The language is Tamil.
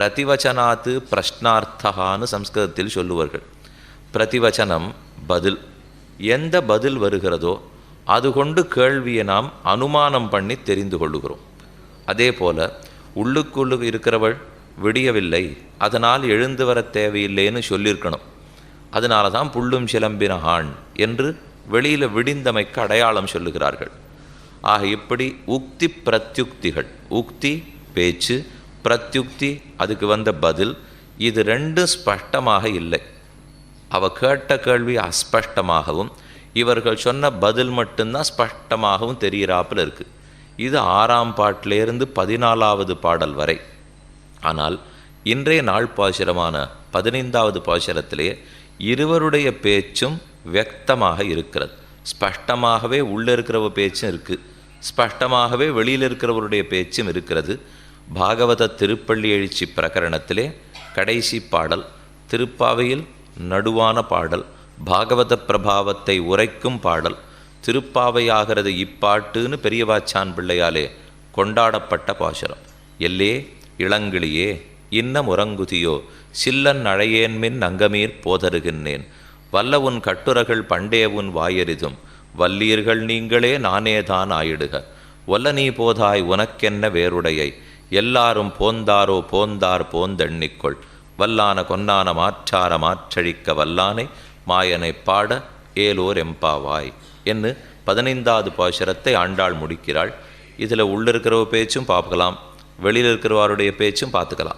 பிரதிவச்சனாத்து பிரஷ்னார்த்தகான்னு சம்ஸ்கிருதத்தில் சொல்லுவார்கள். பிரதிவச்சனம் பதில். எந்த பதில் வருகிறதோ அது கொண்டு கேள்வியை நாம் அனுமானம் பண்ணி தெரிந்து கொள்ளுகிறோம். அதே போல உள்ளுக்குள்ளு இருக்கிறவள் விடியவில்லை, அதனால் எழுந்து வர தேவையில்லைன்னு சொல்லியிருக்கணும். அதனால தான் புள்ளும் சிலம்பின ஆண் என்று வெளியில் விடிந்தமைக்கு அடையாளம் சொல்லுகிறார்கள். ஆக இப்படி உக்தி பிரத்யுக்திகள், உக்தி பேச்சு, பிரத்யுக்தி அதுக்கு வந்த பதில், இது ரெண்டும் ஸ்பஷ்டமாக இல்லை. அவ கேட்ட கேள்வி அஸ்பஷ்டமாகவும் இவர்கள் சொன்ன பதில் மட்டும்தான் ஸ்பஷ்டமாகவும் தெரிகிறாப்பில் இருக்குது. இது 6ஆம் பாட்டிலேருந்து 14வது பாடல் வரை. ஆனால் இன்றைய நாள் பாசுரமான 15வது பாசுரத்திலே இருவருடைய பேச்சும் வியக்தமாக இருக்கிறது. ஸ்பஷ்டமாகவே உள்ளே இருக்கிறவ பேச்சும் இருக்குது, ஸ்பஷ்டமாகவே வெளியில் இருக்கிறவருடைய பேச்சும் இருக்கிறது. பாகவத திருப்பள்ளி எழுச்சி பிரகரணத்திலே கடைசி பாடல், திருப்பாவையில் நடுவான பாடல், பாகவத பிரபாவத்தை உரைக்கும் பாடல். திருப்பாவையாகிறது இப்பாட்டுன்னு பெரியவாச்சான் பிள்ளையாலே கொண்டாடப்பட்ட பாசுரம். எல்லே இளங்கிளியே இன்னம் உறங்குதியோ சில்லன் அழையேன்மின் அங்கமீர் போதருகின்றேன், வல்ல உன் கட்டுரைகள் பண்டே உன் வாயெரிதும், வல்லீர்கள் நீங்களே நானேதான் ஆயிடுக, வல்ல நீ போதாய் உனக்கென்ன வேறுடையை, எல்லாரும் போந்தாரோ போந்தார் போந்தெண்ணிக்கொள், வல்லான கொன்னான மாற்றார மாற்றழிக்க வல்லானை மாயனை பாட ஏலோர் எம்பாவாய் என்று 15வது பாசுரத்தை ஆண்டாள் முடிக்கிறாள். இதில் உள்ளிருக்கிறவ பேச்சும் பார்க்கலாம், வெளியில் இருக்கிறவாருடைய பேச்சும் பார்த்துக்கலாம்.